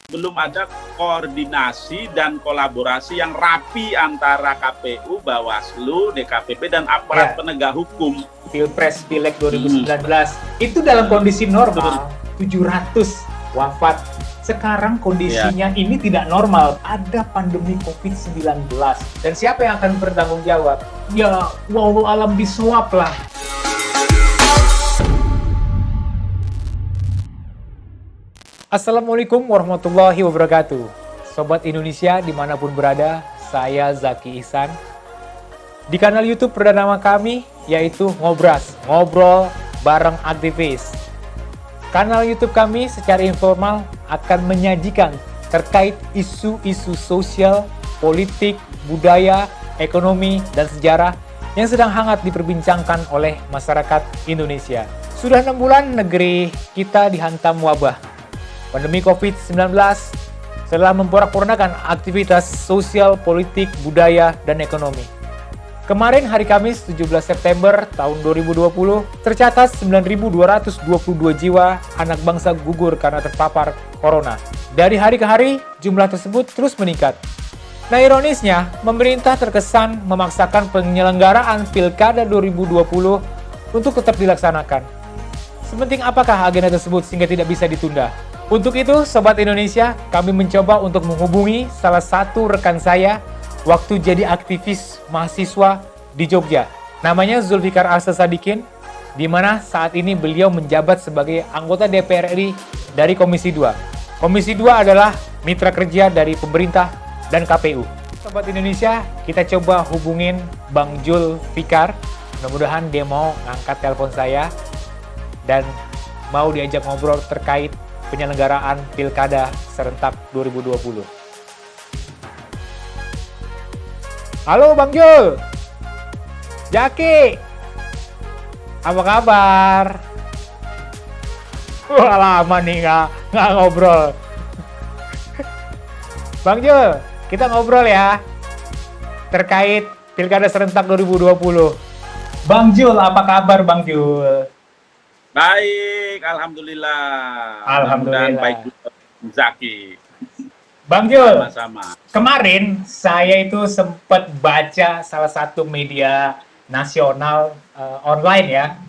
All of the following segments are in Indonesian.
belum ada koordinasi dan kolaborasi yang rapi antara KPU, Bawaslu, DKPP, dan aparat penegak hukum. Pilpres, Pileg 2019, itu dalam kondisi normal, 700 wafat. Sekarang kondisinya ini tidak normal, ada pandemi COVID-19. Dan siapa yang akan bertanggung jawab? Ya, wallahu alam bisawab lah. Assalamualaikum warahmatullahi wabarakatuh. Sobat Indonesia dimanapun berada, saya Zaki Ihsan. Di kanal YouTube perdana kami, yaitu Ngobras, Ngobrol Bareng Aktivis. Kanal YouTube kami secara informal akan menyajikan terkait isu-isu sosial, politik, budaya, ekonomi, dan sejarah yang sedang hangat diperbincangkan oleh masyarakat Indonesia. Sudah 6 bulan negeri kita dihantam wabah. Pandemi COVID-19 telah memporak-porandakan aktivitas sosial, politik, budaya, dan ekonomi. Kemarin hari Kamis 17 September tahun 2020 tercatat 9.222 jiwa anak bangsa gugur karena terpapar corona. Dari hari ke hari jumlah tersebut terus meningkat. Nah, ironisnya pemerintah terkesan memaksakan penyelenggaraan Pilkada 2020 untuk tetap dilaksanakan. Sepenting apakah agenda tersebut sehingga tidak bisa ditunda? Untuk itu, Sobat Indonesia, kami mencoba untuk menghubungi salah satu rekan saya waktu jadi aktivis mahasiswa di Jogja. Namanya Zulfikar Arsesadikin, di mana saat ini beliau menjabat sebagai anggota DPR RI dari Komisi 2. Komisi 2 adalah mitra kerja dari pemerintah dan KPU. Sobat Indonesia, kita coba hubungin Bang Zulfikar. Mudah-mudahan dia mau ngangkat telepon saya dan mau diajak ngobrol terkait penyelenggaraan Pilkada serentak 2020. Halo Bang Jul, Jaki, apa kabar? Wah, lama nih nggak ngobrol. Bang Jul, kita ngobrol ya terkait Pilkada serentak 2020. Bang Jul, apa kabar Bang Jul? Baik, alhamdulillah. Alhamdulillah. Baik, Zaki. Bang Jul, sama-sama. Kemarin saya itu sempat baca salah satu media nasional online ya,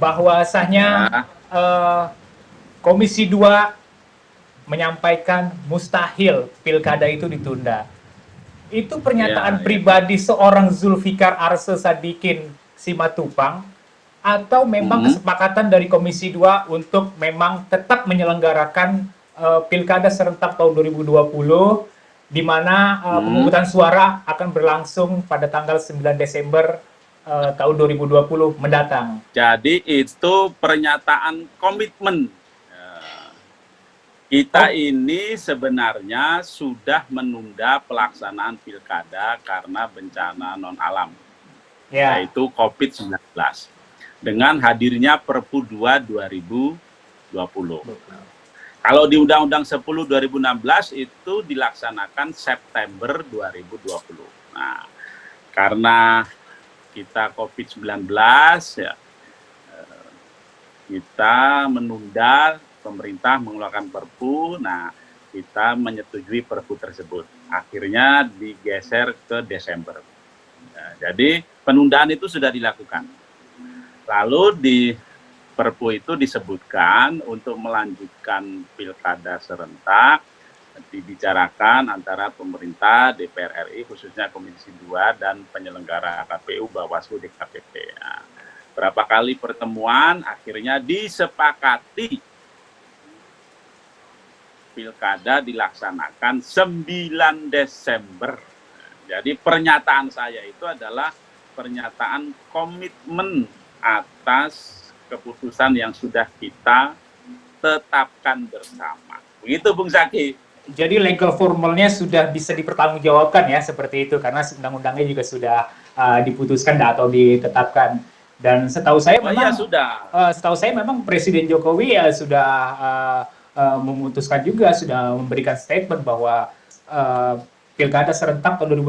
bahwasanya Komisi 2 menyampaikan mustahil Pilkada itu ditunda. Itu pernyataan pribadi seorang Zulfikar Arsesadikin Simatupang atau memang kesepakatan dari Komisi 2 untuk memang tetap menyelenggarakan Pilkada serentak tahun 2020, di mana pemungutan suara akan berlangsung pada tanggal 9 Desember tahun 2020 mendatang. Jadi itu pernyataan komitmen. Kita ini sebenarnya sudah menunda pelaksanaan Pilkada karena bencana non-alam, yaitu COVID-19. Dengan hadirnya Perpu 2 2020. Kalau di Undang-Undang 10 2016 itu dilaksanakan September 2020. Nah, karena kita COVID-19 ya, kita menunda, pemerintah mengeluarkan Perpu. Nah, kita menyetujui Perpu tersebut. Akhirnya digeser ke Desember. Nah, jadi penundaan itu sudah dilakukan. Lalu di Perpu itu disebutkan untuk melanjutkan Pilkada serentak dibicarakan antara pemerintah, DPR RI, khususnya Komisi 2 dan penyelenggara KPU, Bawaslu, DKPP. Nah, berapa kali pertemuan akhirnya disepakati Pilkada dilaksanakan 9 Desember. Jadi pernyataan saya itu adalah pernyataan komitmen atas keputusan yang sudah kita tetapkan bersama. Begitu Bung Zaki. Jadi legal formalnya sudah bisa dipertanggungjawabkan ya, seperti itu, karena undang-undangnya juga sudah diputuskan atau ditetapkan. Dan setahu saya memang setahu saya memang Presiden Jokowi ya sudah memutuskan juga, sudah memberikan statement bahwa Pilkada serentak tahun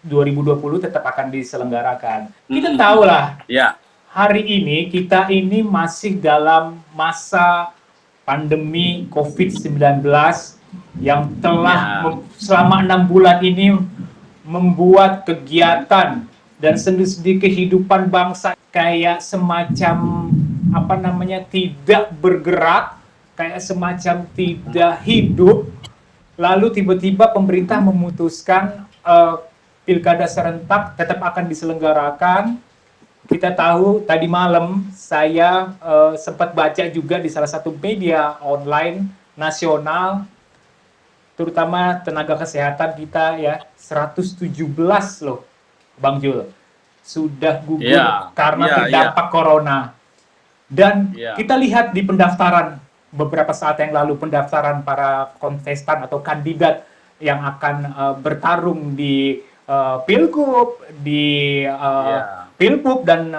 2020 tetap akan diselenggarakan. Kita tahu lah. Ya. Hari ini kita ini masih dalam masa pandemi COVID-19 yang telah Ya. selama 6 bulan ini membuat kegiatan dan sendi-sendi kehidupan bangsa kayak semacam apa namanya tidak bergerak, kayak semacam tidak hidup. Lalu tiba-tiba pemerintah memutuskan pilkada serentak tetap akan diselenggarakan. Kita tahu tadi malam saya sempat baca juga di salah satu media online nasional, terutama tenaga kesehatan kita ya, 117 loh Bang Jul sudah gugur karena terdampak corona. Dan kita lihat di pendaftaran beberapa saat yang lalu, pendaftaran para kontestan atau kandidat yang akan bertarung di Pilgub, di Pilgub dan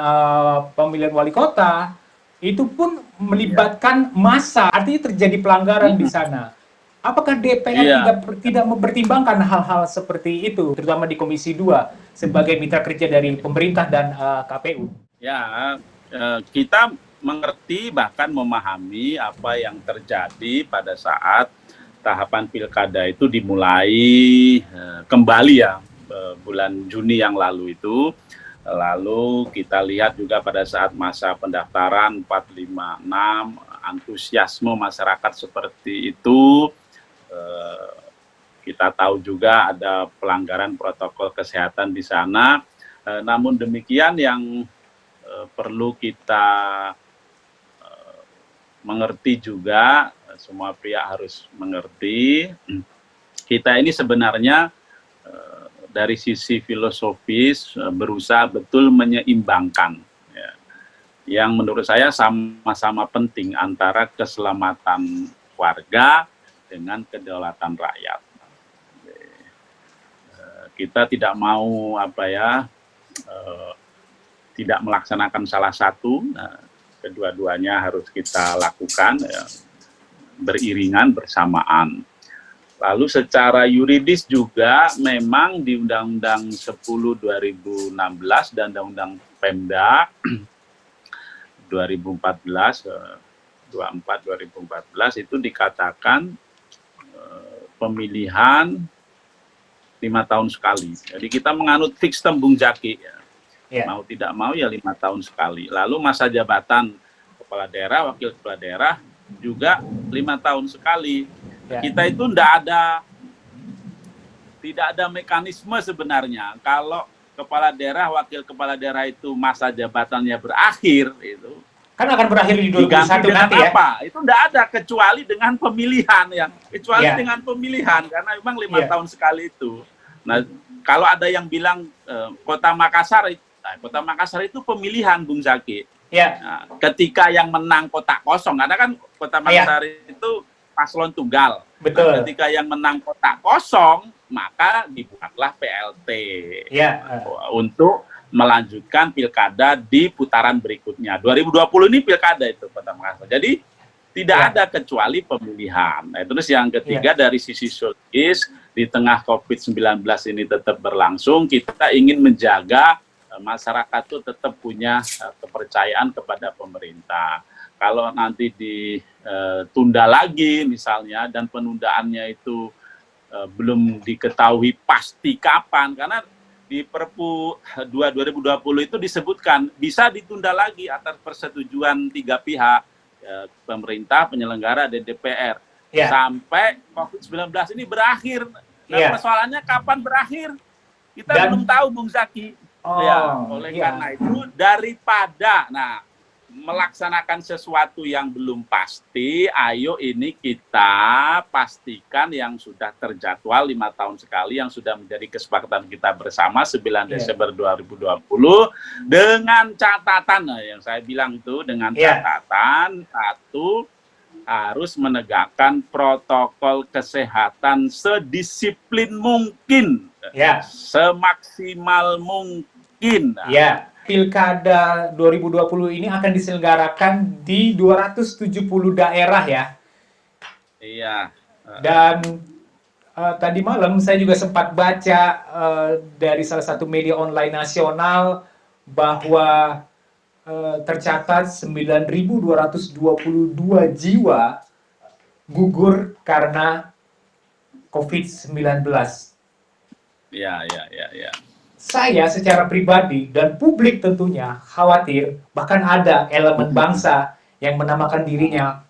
pemilihan wali kota, itu pun melibatkan massa, artinya terjadi pelanggaran di sana. Apakah DPR tidak mempertimbangkan hal-hal seperti itu, terutama di Komisi 2 sebagai mitra kerja dari pemerintah dan KPU? Ya, kita mengerti bahkan memahami apa yang terjadi pada saat tahapan pilkada itu dimulai kembali ya bulan Juni yang lalu itu. Lalu kita lihat juga pada saat masa pendaftaran 456, antusiasme masyarakat seperti itu. Kita tahu juga ada pelanggaran protokol kesehatan di sana. Namun demikian yang perlu kita mengerti juga, semua pihak harus mengerti, kita ini sebenarnya dari sisi filosofis berusaha betul menyeimbangkan ya, yang menurut saya sama-sama penting antara keselamatan warga dengan kedaulatan rakyat. Kita tidak mau tidak melaksanakan salah satu, kedua-duanya harus kita lakukan ya, beriringan bersamaan. Lalu secara yuridis juga memang di Undang-Undang 10 2016 dan Undang-Undang Pemda 2014 24 2014 itu dikatakan pemilihan 5 tahun sekali. Jadi kita menganut sistem Bung Zaki ya. Mau tidak mau ya 5 tahun sekali. Lalu masa jabatan kepala daerah, wakil kepala daerah juga 5 tahun sekali. Kita itu tidak ada mekanisme sebenarnya. Kalau kepala daerah, wakil kepala daerah itu masa jabatannya berakhir, itu kan akan berakhir di 2021 nanti ya. Apa? Itu tidak ada kecuali dengan pemilihan ya. Kecuali dengan pemilihan karena memang 5 tahun sekali itu. Nah, kalau ada yang bilang Kota Makassar itu pemilihan Bung Zaki. Nah, ketika yang menang kotak kosong, karena kan Kota Makassar itu paslon tunggal. Betul. Nah, ketika yang menang kotak kosong, maka dibuatlah PLT untuk melanjutkan pilkada di putaran berikutnya. 2020 ini pilkada itu Kota Makassar. Jadi tidak ada kecuali pemilihan. Nah, terus yang ketiga dari sisi sosiologis, di tengah COVID-19 ini tetap berlangsung, kita ingin menjaga masyarakat itu tetap punya kepercayaan kepada pemerintah. Kalau nanti ditunda lagi misalnya dan penundaannya itu belum diketahui pasti kapan, karena di Perpu 2 2020 itu disebutkan bisa ditunda lagi atas persetujuan 3 pihak, pemerintah, penyelenggara, dan DPR sampai COVID-19 ini berakhir. Nah, persoalannya kapan berakhir? Kita belum tahu Bung Zaki. Oleh karena itu daripada melaksanakan sesuatu yang belum pasti, ayo ini kita pastikan yang sudah terjadwal 5 tahun sekali, yang sudah menjadi kesepakatan kita bersama 9 Desember 2020, dengan catatan, yang saya bilang itu dengan catatan, satu, harus menegakkan protokol kesehatan sedisiplin mungkin, semaksimal mungkin. Pilkada 2020 ini akan diselenggarakan di 270 daerah ya. Iya. Dan tadi malam saya juga sempat baca dari salah satu media online nasional bahwa tercatat 9.222 jiwa gugur karena COVID-19. Ya, ya, ya, ya. Saya secara pribadi dan publik tentunya khawatir, bahkan ada elemen bangsa yang menamakan dirinya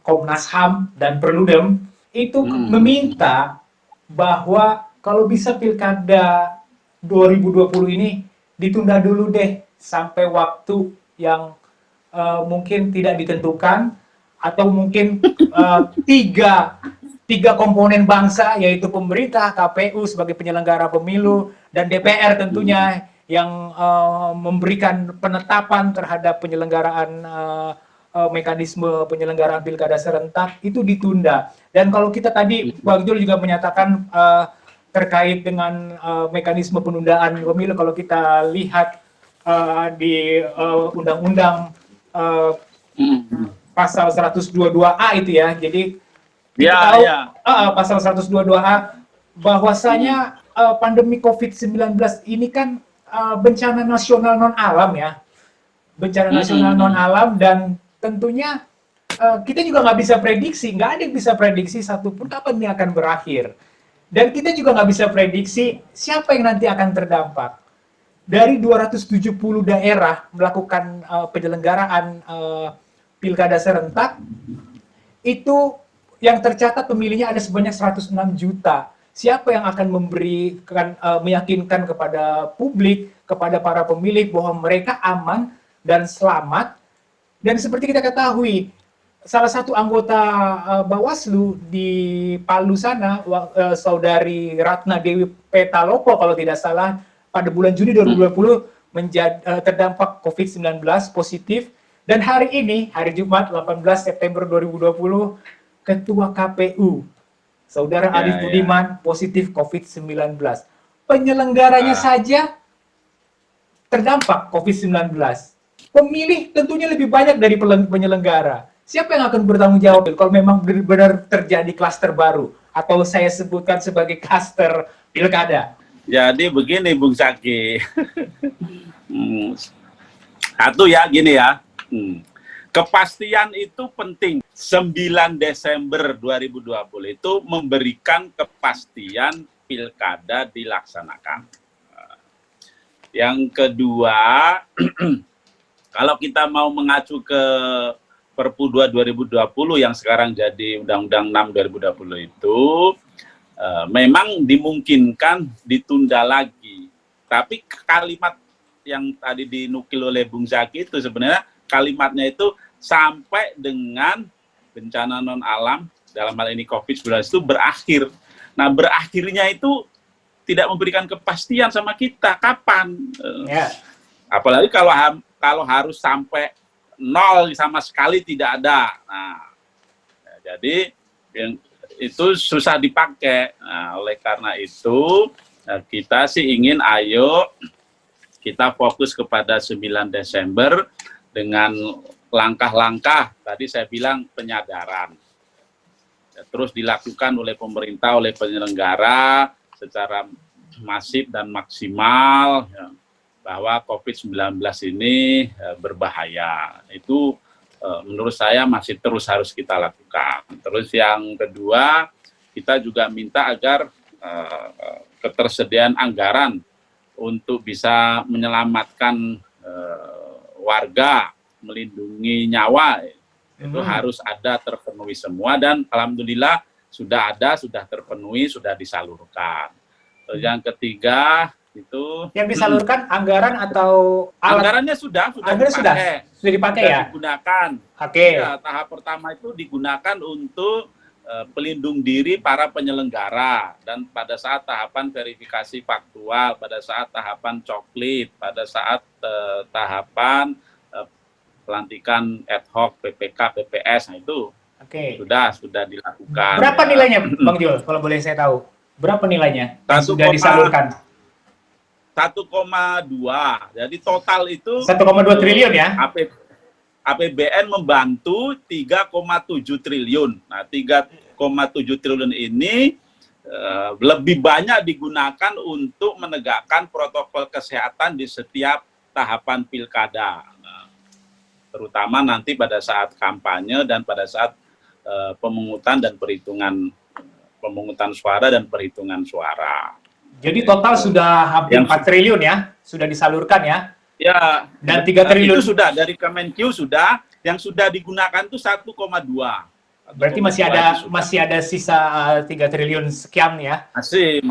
Komnas HAM dan Perludem itu meminta bahwa kalau bisa pilkada 2020 ini ditunda dulu deh sampai waktu yang mungkin tidak ditentukan, atau mungkin tiga komponen bangsa, yaitu pemerintah, KPU sebagai penyelenggara pemilu, dan DPR tentunya yang memberikan penetapan terhadap penyelenggaraan mekanisme penyelenggaraan pilkada serentak itu ditunda. Dan kalau kita tadi Bang Jul juga menyatakan terkait dengan mekanisme penundaan pemilu, kalau kita lihat di undang-undang pasal 122A itu ya. Jadi kita tahu pasal 122A bahwasanya pandemi COVID-19 ini kan bencana nasional non alam ya. Bencana nasional non alam, dan tentunya kita juga nggak bisa prediksi, nggak ada yang bisa prediksi satupun kapan ini akan berakhir. Dan kita juga nggak bisa prediksi siapa yang nanti akan terdampak. Dari 270 daerah melakukan penyelenggaraan pilkada serentak, itu yang tercatat pemilihnya ada sebanyak 106 juta. Siapa yang akan memberikan, meyakinkan kepada publik, kepada para pemilih bahwa mereka aman dan selamat? Dan seperti kita ketahui, salah satu anggota Bawaslu di Palu sana, saudari Ratna Dewi Petalopo kalau tidak salah, pada bulan Juni 2020 terdampak COVID-19 positif. Dan hari ini, hari Jumat 18 September 2020, Ketua KPU, Saudara Arief Budiman, positif COVID-19. Penyelenggaranya saja terdampak COVID-19. Pemilih tentunya lebih banyak dari penyelenggara. Siapa yang akan bertanggung jawab kalau memang benar-benar terjadi klaster baru, atau saya sebutkan sebagai klaster pilkada? Jadi begini Bung Zaki. Satu ya, gini ya. Kepastian itu penting. 9 Desember 2020 itu memberikan kepastian pilkada dilaksanakan. Yang kedua, kalau kita mau mengacu ke Perpu 2 2020 yang sekarang jadi Undang-Undang 6 2020 itu, memang dimungkinkan ditunda lagi. Tapi kalimat yang tadi dinukil oleh Bung Zaki itu sebenarnya kalimatnya itu sampai dengan bencana non alam, dalam hal ini COVID-19 itu berakhir. Nah, berakhirnya itu tidak memberikan kepastian sama kita kapan. Apalagi kalau harus sampai nol sama sekali tidak ada. Nah, jadi itu susah dipakai. Nah, oleh karena itu kita sih ingin ayo kita fokus kepada 9 Desember dengan langkah-langkah, tadi saya bilang penyadaran. Terus dilakukan oleh pemerintah, oleh penyelenggara secara masif dan maksimal, ya, bahwa COVID-19 ini berbahaya. Itu menurut saya masih terus harus kita lakukan. Terus yang kedua, kita juga minta agar ketersediaan anggaran untuk bisa menyelamatkan warga, melindungi nyawa, itu harus ada, terpenuhi semua, dan alhamdulillah sudah ada, sudah terpenuhi, sudah disalurkan. Terus yang ketiga itu yang disalurkan anggaran atau alat? Anggarannya sudah dipakai ya? Digunakan. Ya, tahap pertama itu digunakan untuk pelindung diri para penyelenggara, dan pada saat tahapan verifikasi faktual, pada saat tahapan coklit, pada saat tahapan pelantikan ad hoc PPK PPS, nah itu sudah dilakukan. Berapa nilainya Bang Jul, kalau boleh saya tahu? Berapa nilainya yang sudah disalurkan? 1,2. Jadi total itu 1,2 triliun ya? APBN membantu 3,7 triliun. Nah, 3,7 triliun ini lebih banyak digunakan untuk menegakkan protokol kesehatan di setiap tahapan pilkada. Nah, terutama nanti pada saat kampanye dan pada saat pemungutan dan pemungutan suara dan perhitungan suara. Jadi total sudah hampir 4 triliun ya, sudah disalurkan ya. Ya, dan 3 triliun itu sudah dari Kemenkeu sudah, yang sudah digunakan itu 1,2. Berarti masih ada sisa 3 triliun sekian ya? Masih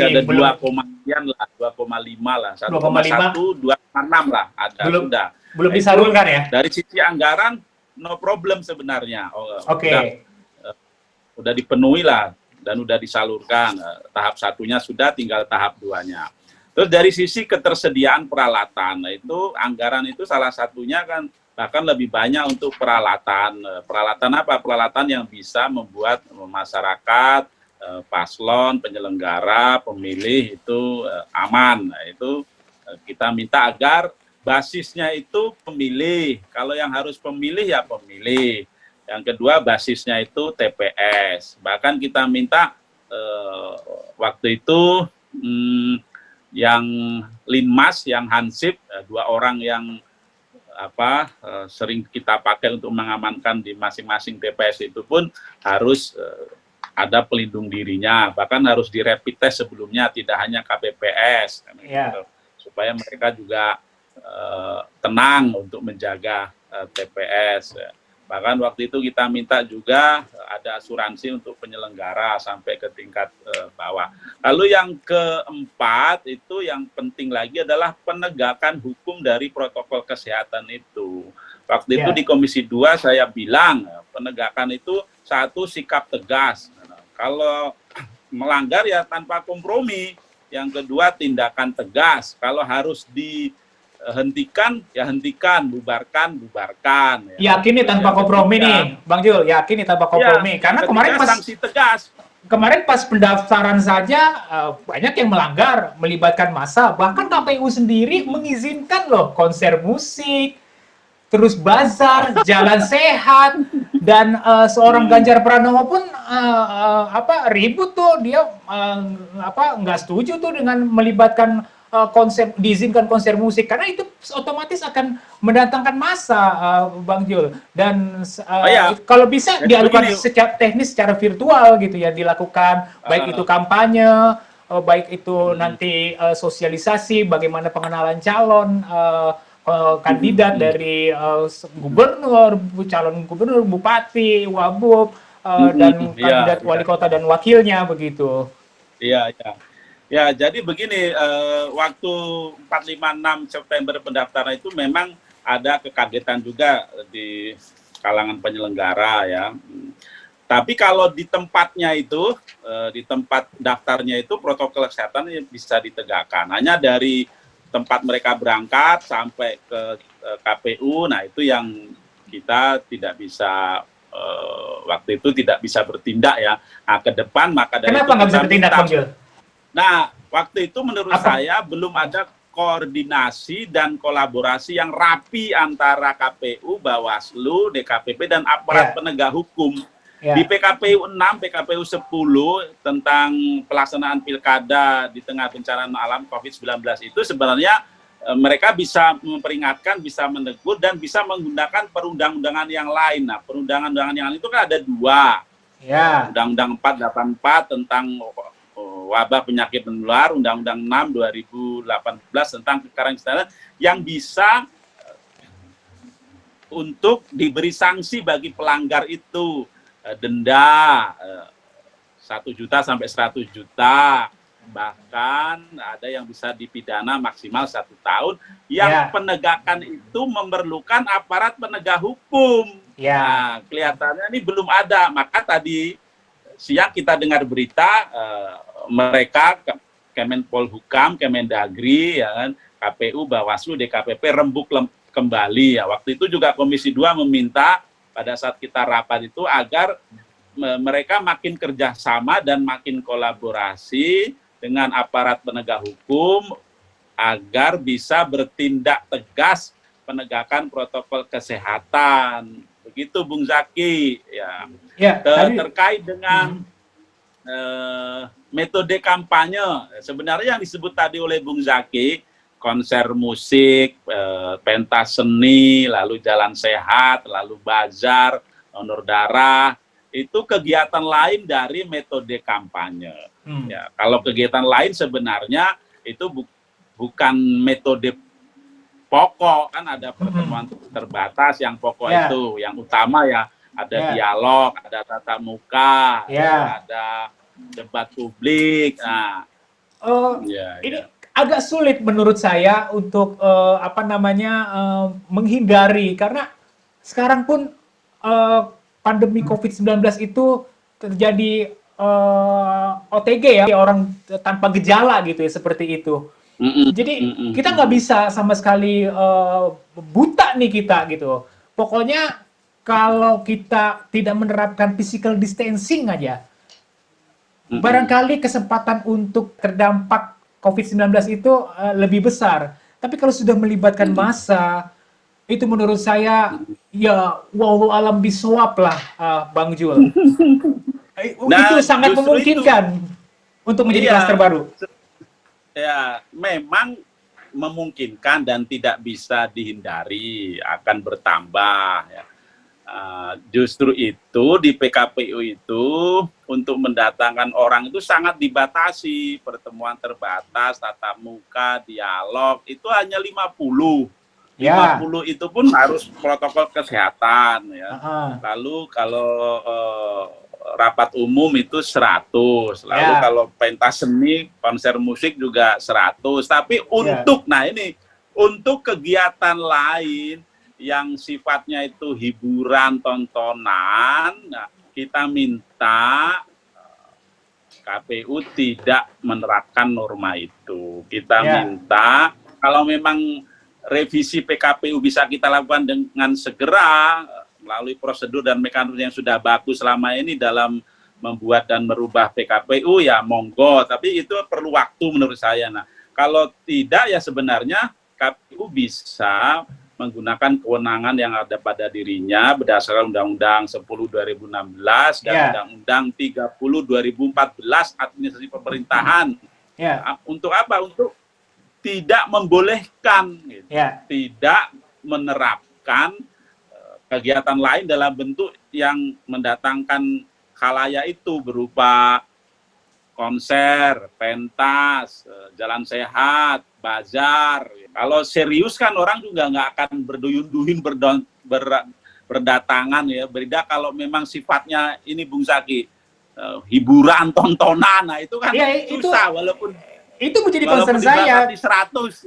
ada 2, sekian lah, 2,5 lah, 1,1, 2,6 lah ada sudah. Belum disalurkan ya? Dari sisi anggaran no problem sebenarnya. Oke. Udah dipenuhi lah dan udah disalurkan. Tahap 1-nya sudah, tinggal tahap 2-nya. Terus dari sisi ketersediaan peralatan, itu anggaran itu salah satunya kan bahkan lebih banyak untuk peralatan. Peralatan apa? Peralatan yang bisa membuat masyarakat, paslon, penyelenggara, pemilih itu aman. Nah, itu kita minta agar basisnya itu pemilih. Kalau yang harus pemilih ya pemilih. Yang kedua basisnya itu TPS. Bahkan kita minta waktu itu yang Linmas, yang Hansip, 2 orang yang sering kita pakai untuk mengamankan di masing-masing TPS itu pun harus ada pelindung dirinya, bahkan harus di rapid test sebelumnya, tidak hanya KPPS, gitu, supaya mereka juga tenang untuk menjaga TPS. Bahkan waktu itu kita minta juga ada asuransi untuk penyelenggara sampai ke tingkat bawah. Lalu yang keempat itu yang penting lagi adalah penegakan hukum dari protokol kesehatan itu. Waktu itu di Komisi 2 saya bilang penegakan itu satu sikap tegas. Kalau melanggar ya tanpa kompromi. Yang kedua tindakan tegas. Kalau harus hentikan, ya hentikan, bubarkan. Ya. Yakin nih tanpa kompromi nih, Bang Jul, yakin nih tanpa kompromi. Ya, karena kemarin pas sanksi tegas. Kemarin pas pendaftaran saja banyak yang melanggar, melibatkan massa. Bahkan KPU sendiri mengizinkan loh konser musik, terus bazar, jalan sehat, dan seorang Ganjar Pranowo pun ribut tuh, dia nggak setuju tuh dengan melibatkan diizinkan konser musik, karena itu otomatis akan mendatangkan massa, Bang Jul. Dan kalau bisa dilakukan secara teknis, secara virtual gitu ya, dilakukan baik itu kampanye, baik itu nanti sosialisasi, bagaimana pengenalan calon kandidat dari gubernur, calon gubernur, bupati, wabub, dan kandidat wali kota dan wakilnya begitu. Iya. Ya, jadi begini, waktu 4, 5, 6 September pendaftaran itu memang ada kekagetan juga di kalangan penyelenggara ya. Tapi kalau di tempatnya itu, di tempat daftarnya itu protokol kesehatan bisa ditegakkan. Hanya dari tempat mereka berangkat sampai ke KPU, nah itu yang kita tidak bisa, waktu itu tidak bisa bertindak ya. Nah, ke depan maka dari Kenapa nggak bisa bertindak, Bang Jul? Nah, waktu itu menurut saya belum ada koordinasi dan kolaborasi yang rapi antara KPU, Bawaslu, DKPP, dan aparat penegak hukum. Di PKPU 6, PKPU 10 tentang pelaksanaan pilkada di tengah bencana alam COVID-19 itu sebenarnya mereka bisa memperingatkan, bisa menegur, dan bisa menggunakan perundang-undangan yang lain. Nah, perundang-undangan yang lain itu kan ada 2. Undang-Undang 484 tentang wabah penyakit menular, Undang-Undang 6 2018 tentang kekarantinaan yang bisa untuk diberi sanksi bagi pelanggar itu, denda 1 juta sampai 100 juta, bahkan ada yang bisa dipidana maksimal 1 tahun. Yang penegakan itu memerlukan aparat penegak hukum. Nah, kelihatannya ini belum ada. Maka tadi siang kita dengar berita mereka Kemenpolhukam, Kemendagri, ya kan, KPU, Bawaslu, DKPP rembuk kembali. Ya, waktu itu juga Komisi 2 meminta pada saat kita rapat itu agar mereka makin kerjasama dan makin kolaborasi dengan aparat penegak hukum agar bisa bertindak tegas penegakan protokol kesehatan. Begitu, Bung Zaki. Terkait dengan metode kampanye, sebenarnya yang disebut tadi oleh Bung Zaki, konser musik, pentas seni, lalu jalan sehat, lalu bazar, donor darah, itu kegiatan lain dari metode kampanye. Ya, kalau kegiatan lain sebenarnya itu bukan metode pokok, kan ada pertemuan terbatas yang pokok itu, yang utama ya ada dialog, ada tatap muka, ada debat publik. Nah, ini agak sulit menurut saya untuk menghindari, karena sekarang pun pandemi COVID-19 itu terjadi OTG ya, orang tanpa gejala gitu ya, seperti itu. Jadi kita nggak bisa sama sekali buta nih kita gitu. Pokoknya kalau kita tidak menerapkan physical distancing aja, barangkali kesempatan untuk terdampak COVID-19 itu lebih besar. Tapi kalau sudah melibatkan massa, itu menurut saya ya wallahu alam bisawab lah, Bang Jul. Itu sangat memungkinkan untuk menjadi klaster baru. Ya, memang memungkinkan dan tidak bisa dihindari akan bertambah. Ya. Justru itu di PKPU itu untuk mendatangkan orang itu sangat dibatasi, pertemuan terbatas, tatap muka, dialog itu hanya 50. 50 itu pun harus protokol kesehatan ya. Lalu kalau rapat umum itu 100. Lalu kalau pentas seni, konser musik juga 100. Tapi untuk untuk kegiatan lain yang sifatnya itu hiburan, tontonan, kita minta KPU tidak menerapkan norma itu. Kita minta kalau memang revisi PKPU bisa kita lakukan dengan segera melalui prosedur dan mekanisme yang sudah bagus selama ini dalam membuat dan merubah PKPU, ya monggo. Tapi itu perlu waktu menurut saya. Nah, kalau tidak ya sebenarnya KPU bisa menggunakan kewenangan yang ada pada dirinya berdasarkan Undang-Undang 10/2016 dan Undang-Undang 30/2014 Administrasi Pemerintahan. Untuk apa? Untuk tidak membolehkan, gitu. Tidak menerapkan kegiatan lain dalam bentuk yang mendatangkan khalayak itu berupa konser, pentas, jalan sehat, bazar. Kalau serius kan orang juga nggak akan berduyun-duyun berdatangan ya. Beda kalau memang sifatnya ini Bung Zaki, hiburan, tontonan, nah itu kan susah walaupun itu menjadi concern saya. 100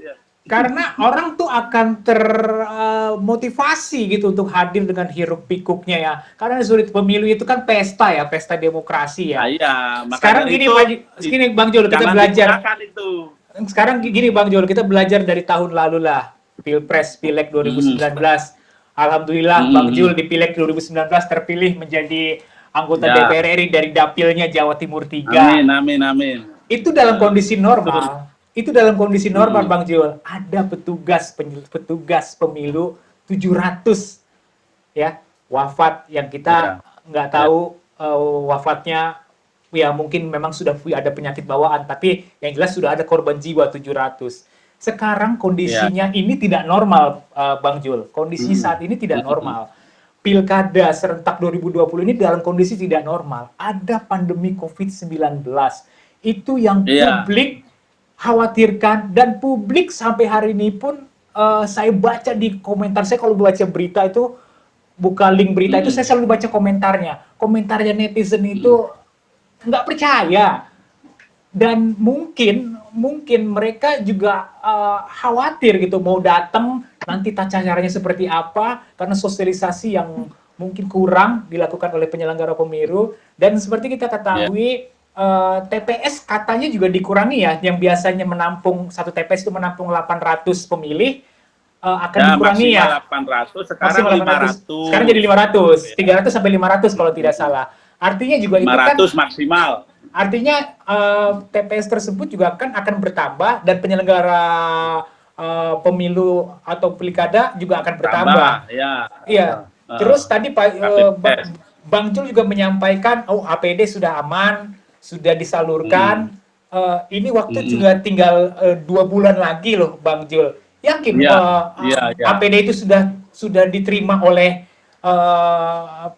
ya. Karena orang tuh akan termotivasi gitu untuk hadir dengan hiruk pikuknya ya. Karena sulit pemilu itu kan pesta ya, pesta demokrasi ya. Sekarang gini Bang Jul, kita belajar. Sekarang gini Bang Jul, kita belajar dari tahun lalu lah. Pilpres, Pileg 2019. Alhamdulillah Bang Jul di Pileg 2019 terpilih menjadi anggota DPR RI dari dapilnya Jawa Timur 3. Amin. Itu dalam kondisi normal. Itu dalam kondisi normal Bang Jul, ada petugas pemilu 700 ya wafat, yang kita nggak tahu wafatnya ya, mungkin memang sudah ada penyakit bawaan, tapi yang jelas sudah ada korban jiwa 700. Sekarang kondisinya ini tidak normal, Bang Jul. Kondisi saat ini tidak normal. Pilkada serentak 2020 ini dalam kondisi tidak normal. Ada pandemi COVID-19. Itu yang publik khawatirkan, dan publik sampai hari ini pun saya baca di komentar saya, kalau baca berita itu, buka link berita itu, saya selalu baca komentarnya netizen itu nggak percaya, dan mungkin mereka juga khawatir gitu, mau datang nanti tata caranya seperti apa, karena sosialisasi yang mungkin kurang dilakukan oleh penyelenggara pemilu. Dan seperti kita ketahui, TPS katanya juga dikurangi ya, yang biasanya menampung, satu TPS itu menampung 800 pemilih, akan dikurangi ya. 800, sekarang 500. Sekarang jadi 500, 300 sampai 500 kalau tidak salah. Artinya juga 500 itu kan maksimal. Artinya TPS tersebut juga akan bertambah, dan penyelenggara pemilu atau pilkada juga akan bertambah. Iya. Terus tadi Bang Jul juga menyampaikan, APD sudah aman, sudah disalurkan. Ini waktu juga tinggal 2 bulan lagi loh Bang Jul. Yakin APD itu sudah diterima oleh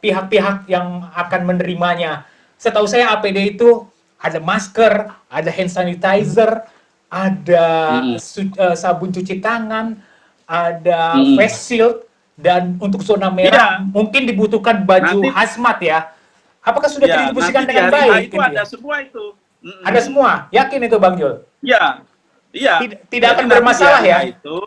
pihak-pihak yang akan menerimanya. Setahu saya APD itu ada masker, ada hand sanitizer, ada Mm-mm. sabun cuci tangan, ada Mm-mm. face shield, dan untuk zona merah Iya, mungkin dibutuhkan baju nanti hazmat ya. Apakah sudah ya nanti terdistribusikan di dengan hari H baik itu gitu ada ya? semua itu. Ada Mm-mm. semua, yakin itu Bang Jul? Iya, iya. Tidak Jadi akan nanti di bermasalah hari H ya? itu,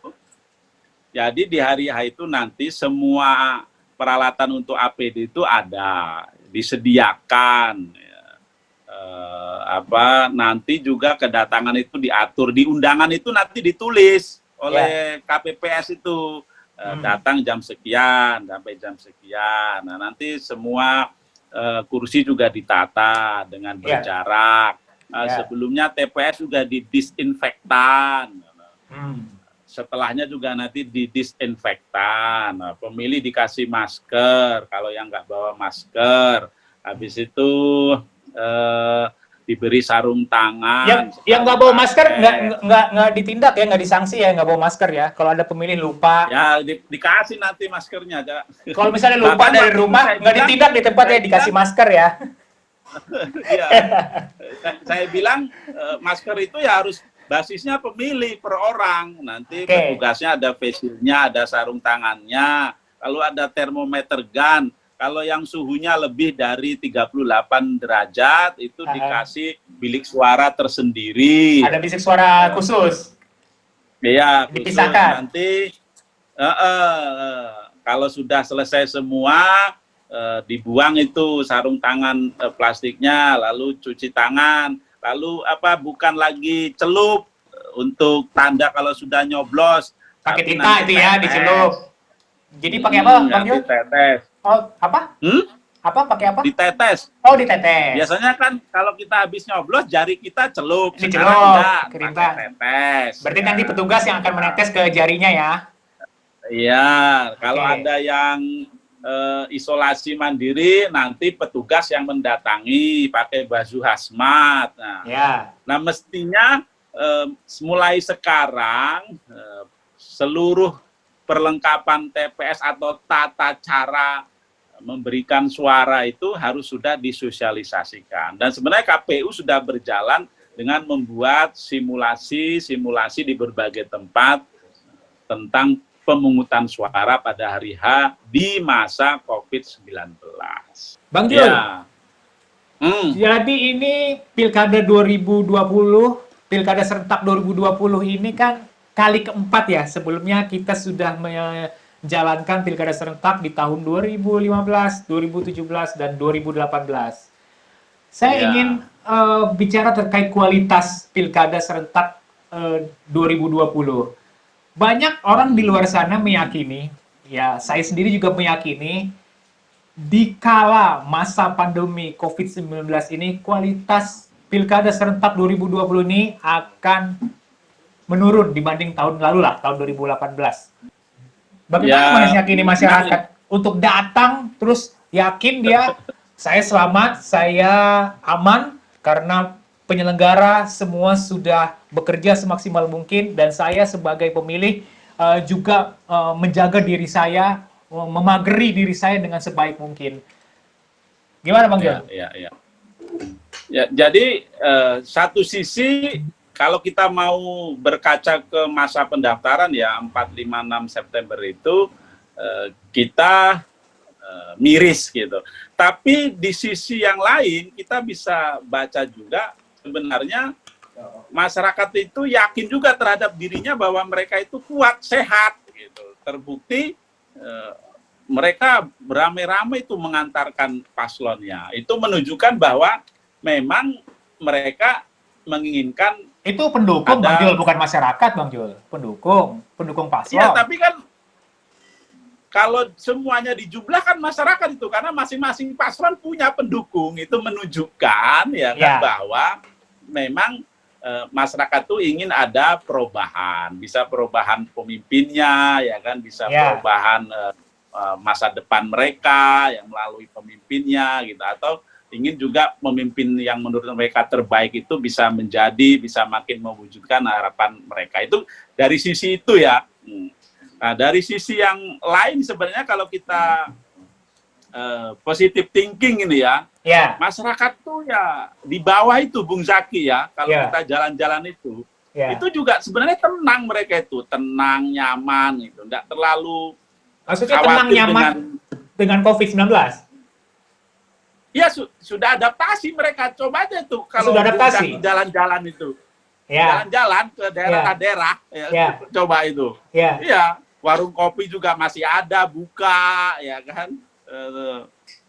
jadi di hari H itu nanti semua peralatan untuk APD itu ada, disediakan. Ya. Nanti juga kedatangan itu diatur di undangan itu nanti ditulis Ya. oleh KPPS itu Hmm. datang jam sekian sampai jam sekian. Nah nanti semua kursi juga ditata dengan Ya. berjarak. Ya. Sebelumnya TPS juga didisinfektan. Hmm. Setelahnya juga nanti didisinfektan. Nah, pemilih dikasih masker. Kalau yang nggak bawa masker, habis itu diberi sarung tangan. Yang nggak bawa masker nggak ditindak ya, nggak disanksi ya, nggak bawa masker ya. Kalau ada pemilih lupa, Ya dikasih nanti maskernya. kalau misalnya lupa Bahkan dari waktu itu rumah, nggak ditindak di tempat ya, dikasih masker ya. ya, saya bilang masker itu ya harus basisnya pemilih per orang. Nanti petugasnya ada face shield-nya, ada sarung tangannya. Kalau ada termometer gun, kalau yang suhunya lebih dari 38 derajat itu dikasih bilik suara tersendiri. Ada bilik suara khusus. Iya, dipisahkan. Nanti kalau sudah selesai semua dibuang itu sarung tangan plastiknya, lalu cuci tangan, lalu bukan lagi celup untuk tanda kalau sudah nyoblos. Pakai tinta itu ya, dicelup. Jadi pakai apa, Bang Jul? Ditetes. Oh, apa? Apa? Pakai apa? Ditetes. Oh, ditetes. Biasanya kan kalau kita habis nyoblos, jari kita celup. Dicelup, pakai tetes. Berarti nanti petugas yang akan menetes ke jarinya ya? Iya, kalau ada yang isolasi mandiri, nanti petugas yang mendatangi pakai baju hazmat. Nah mestinya mulai sekarang seluruh perlengkapan TPS atau tata cara memberikan suara itu harus sudah disosialisasikan. Dan sebenarnya KPU sudah berjalan dengan membuat simulasi di berbagai tempat tentang pemungutan suara pada hari H di masa COVID-19. Bang Jul, jadi ini Pilkada 2020, Pilkada Serentak 2020 ini kan kali keempat ya. Sebelumnya kita sudah menjalankan Pilkada Serentak di tahun 2015, 2017, dan 2018. Saya ingin bicara terkait kualitas Pilkada Serentak 2020. Banyak orang di luar sana meyakini, ya saya sendiri juga meyakini, di kala masa pandemi COVID-19 ini, kualitas Pilkada Serentak 2020 ini akan menurun dibanding tahun lalu lah, tahun 2018. Bagaimana meyakini masyarakat untuk datang, terus yakin dia, saya selamat, saya aman, karena penyelenggara semua sudah bekerja semaksimal mungkin, dan saya sebagai pemilih juga menjaga diri saya, memageri diri saya dengan sebaik mungkin. Gimana Bang Jul? Ya, jadi satu sisi kalau kita mau berkaca ke masa pendaftaran ya 4, 5, 6 September itu kita miris gitu. Tapi di sisi yang lain kita bisa baca juga sebenarnya masyarakat itu yakin juga terhadap dirinya bahwa mereka itu kuat, sehat gitu. Terbukti mereka beramai-ramai itu mengantarkan paslonnya. Itu menunjukkan bahwa memang mereka menginginkan itu pendukung Bang Jul, bukan masyarakat Bang Jul. Pendukung paslon. Iya, tapi kan kalau semuanya dijumlahkan masyarakat itu, karena masing-masing paslon punya pendukung, itu menunjukkan bahwa memang masyarakat itu ingin ada perubahan, bisa perubahan pemimpinnya, ya kan, bisa perubahan masa depan mereka yang melalui pemimpinnya gitu, atau ingin juga pemimpin yang menurut mereka terbaik itu bisa makin mewujudkan harapan mereka. Itu dari sisi itu ya. Nah, dari sisi yang lain sebenarnya kalau kita positive thinking ini ya. Ya. Masyarakat tuh ya di bawah itu Bung Zaki ya, kalau kita jalan-jalan itu juga sebenarnya tenang, mereka itu tenang, nyaman gitu, nggak terlalu maksudnya tenang nyaman dengan COVID-19. Ya sudah adaptasi mereka, coba aja tuh kalau sudah adaptasi jalan-jalan itu, jalan-jalan ke daerah-daerah, coba itu, iya, warung kopi juga masih ada buka, ya kan.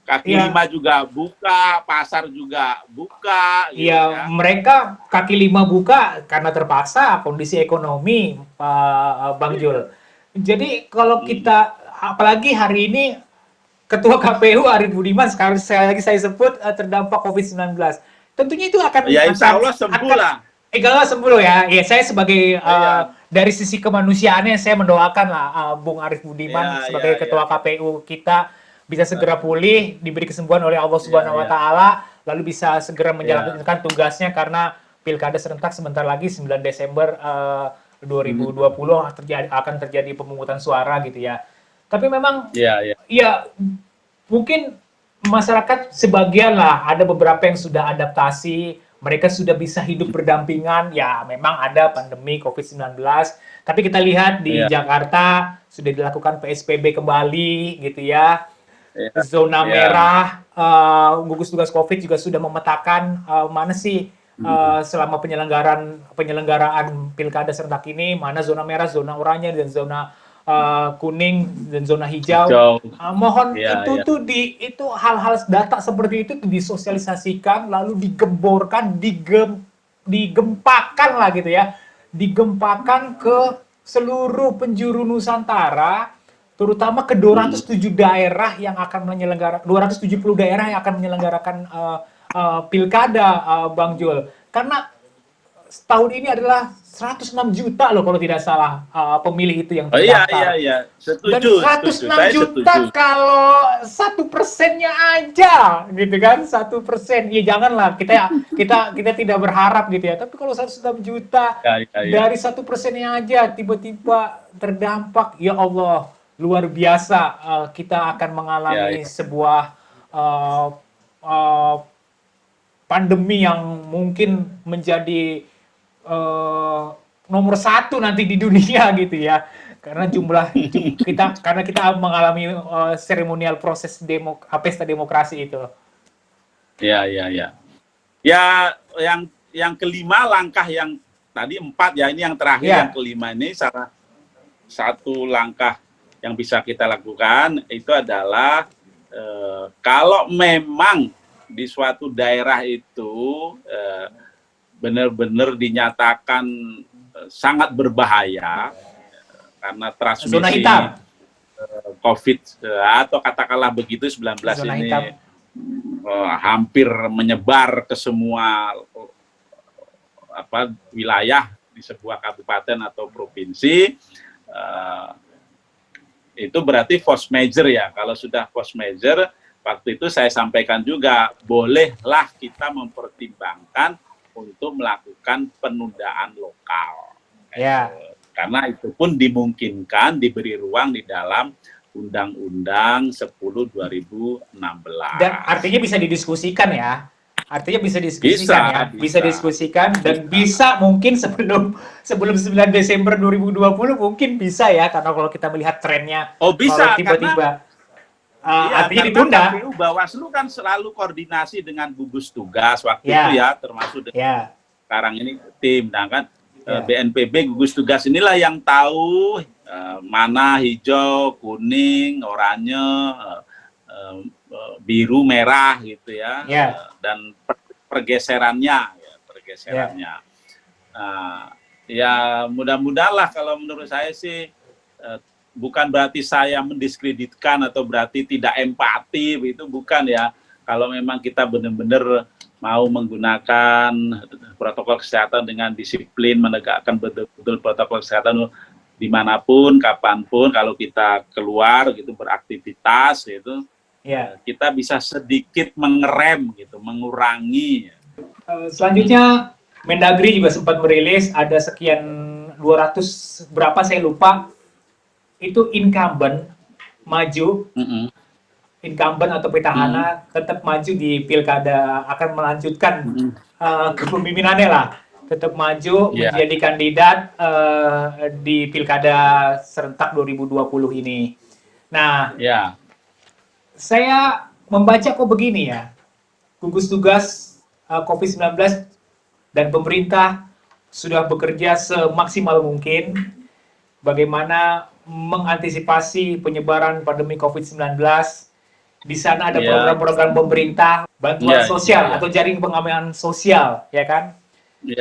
Kaki lima juga buka, pasar juga buka. Gitu ya, mereka kaki lima buka karena terpaksa kondisi ekonomi, Bang Jul. Jadi kalau kita, apalagi hari ini Ketua KPU Arief Budiman, sekali lagi saya sebut terdampak COVID-19. Tentunya itu akan... Ya insya Allah sembuh lah. Kalau sembuh ya. Ya saya sebagai dari sisi kemanusiaannya saya mendoakan lah Bung Arief Budiman sebagai Ketua KPU kita bisa segera pulih, diberi kesembuhan oleh Allah Subhanahu wa taala, lalu bisa segera menjalankan tugasnya karena Pilkada serentak sebentar lagi 9 Desember 2020 akan terjadi pemungutan suara gitu ya. Tapi memang ya mungkin masyarakat sebagian lah, ada beberapa yang sudah adaptasi, mereka sudah bisa hidup berdampingan. Ya memang ada pandemi COVID-19, tapi kita lihat di Jakarta sudah dilakukan PSBB kembali gitu ya. Zona merah, gugus tugas COVID juga sudah memetakan mana sih selama penyelenggaraan pilkada serentak ini, mana zona merah, zona oranye, dan zona kuning dan zona hijau. Mohon itu hal-hal data seperti itu disosialisasikan, lalu digemborkan, digempakan lah gitu ya, digempakan ke seluruh penjuru Nusantara, terutama ke 207 daerah yang akan menyelenggarakan 270 daerah yang akan menyelenggarakan pilkada, Bang Jul. Karena tahun ini adalah 106 juta loh kalau tidak salah pemilih itu yang terdaftar. Iya. Setuju. Dan 106 juta kalau 1%-nya aja, gitu kan? 1%. Ya janganlah kita tidak berharap gitu ya. Tapi kalau 106 juta dari 1%-nya aja tiba-tiba terdampak, ya Allah. Luar biasa, kita akan mengalami sebuah pandemi yang mungkin menjadi nomor 1 nanti di dunia gitu ya, karena kita mengalami seremonial proses pesta demokrasi itu. Ya, yang kelima, langkah yang tadi 4 ya, ini yang terakhir yang kelima ini salah satu langkah yang bisa kita lakukan itu adalah kalau memang di suatu daerah itu benar-benar dinyatakan sangat berbahaya karena transmisi COVID atau katakanlah begitu 19 ini hampir menyebar ke semua wilayah di sebuah kabupaten atau provinsi. Itu berarti force major ya. Kalau sudah force major, waktu itu saya sampaikan juga, bolehlah kita mempertimbangkan untuk melakukan penundaan lokal. Karena itu pun dimungkinkan, diberi ruang di dalam Undang-Undang 10/2016. Dan artinya bisa didiskusikan ya? Artinya bisa diskusikan bisa diskusikan, dan bisa mungkin sebelum 9 Desember 2020 mungkin bisa ya, karena kalau kita melihat trennya bisa, tiba-tiba artinya ditunda. KPU Bawaslu kan selalu koordinasi dengan gugus tugas waktu itu ya, termasuk dengan sekarang ini tim, kan BNPB gugus tugas inilah yang tahu mana hijau, kuning, oranye, biru, merah gitu ya, dan pergeserannya. Ya mudah-mudahan lah, kalau menurut saya sih bukan berarti saya mendiskreditkan atau berarti tidak empati, itu bukan ya. Kalau memang kita benar-benar mau menggunakan protokol kesehatan dengan disiplin, menegakkan betul-betul protokol kesehatan dimanapun, kapanpun, kalau kita keluar gitu beraktivitas gitu, kita bisa sedikit mengerem gitu, mengurangi. Selanjutnya Mendagri juga sempat merilis ada sekian 200 berapa saya lupa, itu incumbent maju incumbent atau petahana tetap maju di pilkada, akan melanjutkan kepemimpinannya lah, tetap maju menjadi kandidat di pilkada serentak 2020 ini. Nah, saya membaca kok begini ya, gugus tugas COVID-19 dan pemerintah sudah bekerja semaksimal mungkin bagaimana mengantisipasi penyebaran pandemi COVID-19. Di sana ada program-program pemerintah, bantuan sosial atau jaring pengaman sosial, ya kan?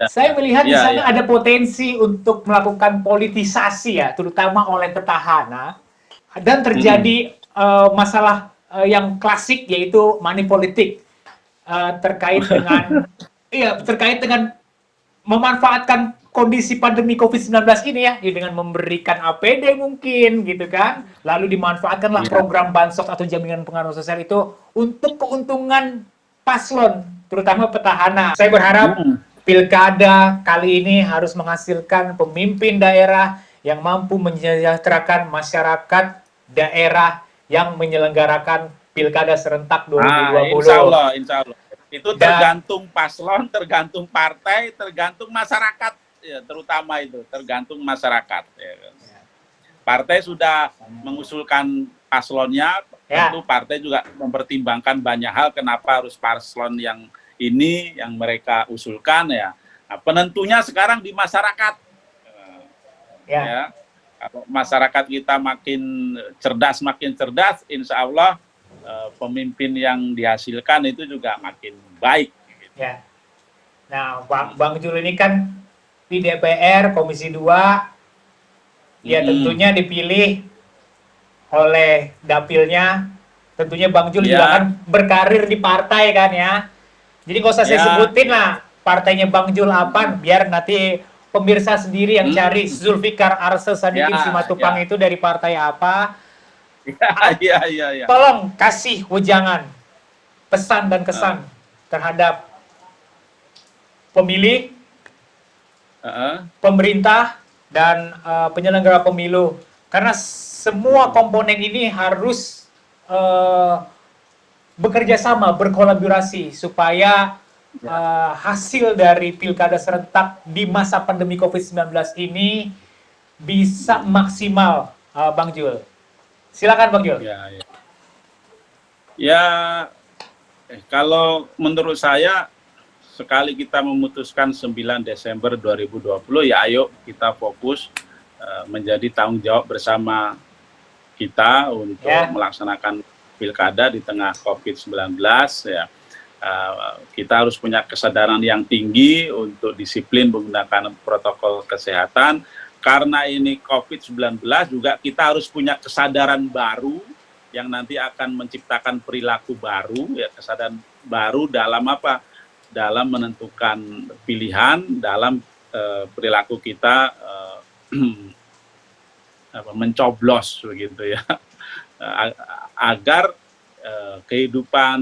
Saya melihat di sana ada potensi untuk melakukan politisasi ya, terutama oleh petahana, dan terjadi masalah yang klasik yaitu money politik terkait dengan terkait dengan memanfaatkan kondisi pandemi COVID-19 ini ya, dengan memberikan APD mungkin gitu kan, lalu dimanfaatkanlah program bansos atau jaminan pengaruh sosial itu untuk keuntungan paslon, terutama petahana. Saya berharap pilkada kali ini harus menghasilkan pemimpin daerah yang mampu mensejahterakan masyarakat daerah yang menyelenggarakan pilkada serentak 2020. Insya Allah. Itu tergantung paslon, tergantung partai, tergantung masyarakat, ya, terutama itu tergantung masyarakat. Ya. Partai sudah mengusulkan paslonnya, tentu partai juga mempertimbangkan banyak hal kenapa harus paslon yang ini yang mereka usulkan ya. Nah, penentunya sekarang di masyarakat. Ya. Kalau masyarakat kita makin cerdas, insya Allah pemimpin yang dihasilkan itu juga makin baik. Gitu. Ya. Nah, Bang Jul ini kan di DPR Komisi 2, ya tentunya dipilih oleh dapilnya. Tentunya Bang Jul juga kan berkarir di partai kan ya. Jadi nggak usah saya sebutin lah partainya Bang Jul apa, biar nanti pemirsa sendiri yang cari Zulfikar Arse Sadikin Simatupang itu dari partai apa. Tolong kasih wejangan, pesan dan kesan terhadap pemilih, pemerintah, dan penyelenggara pemilu. Karena semua komponen ini harus bekerja sama, berkolaborasi, supaya hasil dari pilkada serentak di masa pandemi COVID-19 ini bisa maksimal, Bang Jul. Silakan Bang Jul. Kalau menurut saya, sekali kita memutuskan 9 Desember 2020, ya ayo kita fokus menjadi tanggung jawab bersama kita untuk melaksanakan pilkada di tengah COVID-19. Ya. Kita harus punya kesadaran yang tinggi untuk disiplin menggunakan protokol kesehatan. Karena ini COVID-19 juga kita harus punya kesadaran baru yang nanti akan menciptakan perilaku baru, ya, kesadaran baru dalam apa? Dalam menentukan pilihan, dalam perilaku kita mencoblos begitu ya, agar kehidupan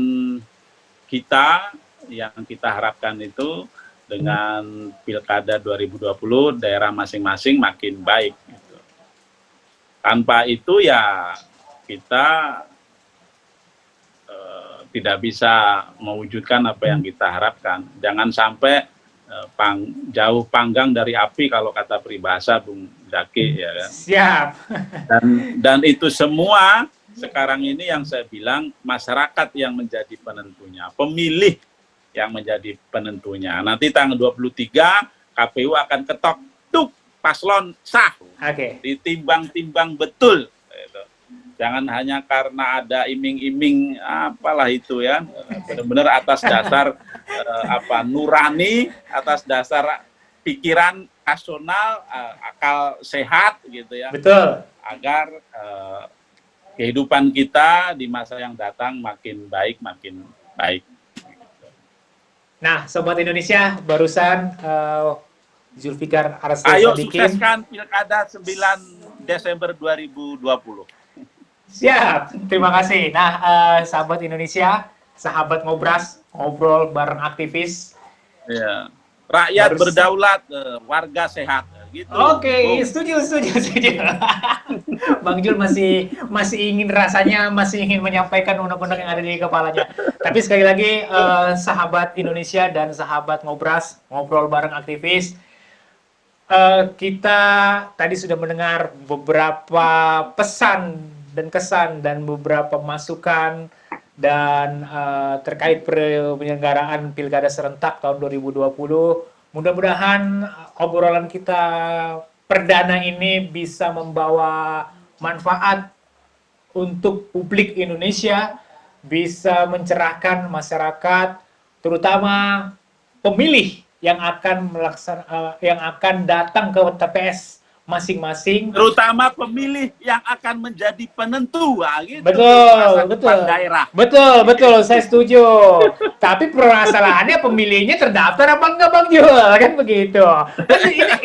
kita yang kita harapkan itu dengan pilkada 2020 daerah masing-masing makin baik. Gitu. Tanpa itu ya kita tidak bisa mewujudkan apa yang kita harapkan. Jangan sampai jauh panggang dari api kalau kata peribahasa Bung Zaki, ya kan? Siap. Dan itu semua sekarang ini yang saya bilang masyarakat yang menjadi penentunya, pemilih yang menjadi penentunya. Nanti tanggal 23 KPU akan ketok tuk paslon sah. Ditimbang-timbang betul. Gitu. Jangan hanya karena ada iming-iming apalah itu ya. Benar-benar atas dasar nurani, atas dasar pikiran rasional, akal sehat gitu ya. Betul. Agar kehidupan kita di masa yang datang makin baik, makin baik. Nah, Sobat Indonesia, barusan Zulfikar Arse Ayo Sadikin. sukseskan pilkada 9 Desember 2020. Siap, terima kasih. Nah, sahabat Indonesia, sahabat Ngobras, ngobrol bareng aktivis. Ya. Rakyat berdaulat, warga sehat. gitu. Oke, setuju. Bang Jul masih ingin rasanya masih ingin menyampaikan undang-undang yang ada di kepalanya. Tapi sekali lagi sahabat Indonesia dan sahabat Ngobras, ngobrol bareng aktivis, kita tadi sudah mendengar beberapa pesan dan kesan dan beberapa masukan dan terkait penyelenggaraan Pilkada serentak tahun 2020. Mudah-mudahan obrolan kita perdana ini bisa membawa manfaat untuk publik Indonesia, bisa mencerahkan masyarakat, terutama pemilih yang akan datang ke TPS masing-masing, terutama pemilih yang akan menjadi penentu, gitu. Betul. Daerah. Betul, saya setuju. Tapi permasalahannya pemilihnya terdaftar apa enggak, Bang Jul, kan begitu.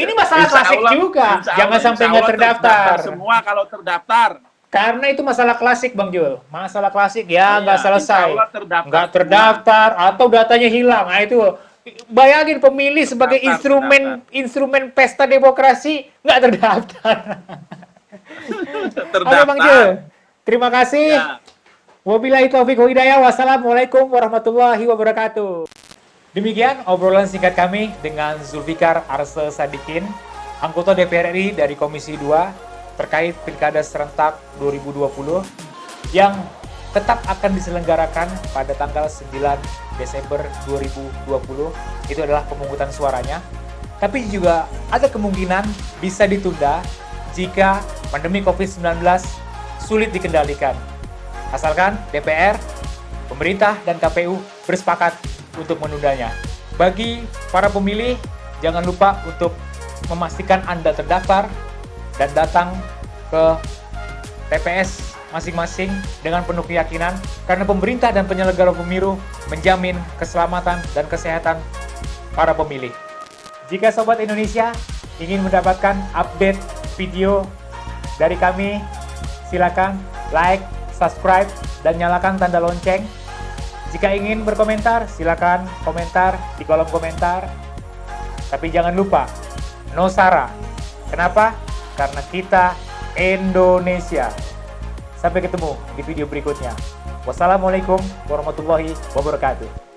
Ini masalah klasik juga. Jangan sampai nggak terdaftar. Semua kalau terdaftar. Karena itu masalah klasik, Bang Jul. Masalah klasik ya nggak selesai. Nggak terdaftar atau datanya hilang. Nah itu bayangin pemilih sebagai instrumen pesta demokrasi nggak terdaftar. Oke, Bang Jul. Terima kasih. Ya. Wabillahi taufiq wa hidayah. Wassalamualaikum warahmatullahi wabarakatuh. Demikian obrolan singkat kami dengan Zulfikar Arse Sadikin, anggota DPR RI dari Komisi 2 terkait Pilkada serentak 2020 yang tetap akan diselenggarakan pada tanggal 9 Desember 2020. Itu adalah pemungutan suaranya. Tapi juga ada kemungkinan bisa ditunda jika pandemi COVID-19 sulit dikendalikan. Asalkan DPR, pemerintah, dan KPU bersepakat untuk menundanya. Bagi para pemilih, jangan lupa untuk memastikan Anda terdaftar dan datang ke TPS masing-masing dengan penuh keyakinan karena pemerintah dan penyelenggara pemilu menjamin keselamatan dan kesehatan para pemilih. Jika Sobat Indonesia ingin mendapatkan update video dari kami, silakan like, subscribe, dan nyalakan tanda lonceng. Jika ingin berkomentar, silakan komentar di kolom komentar. Tapi jangan lupa, no sara. Kenapa? Karena kita Indonesia. Sampai ketemu di video berikutnya. Wassalamualaikum warahmatullahi wabarakatuh.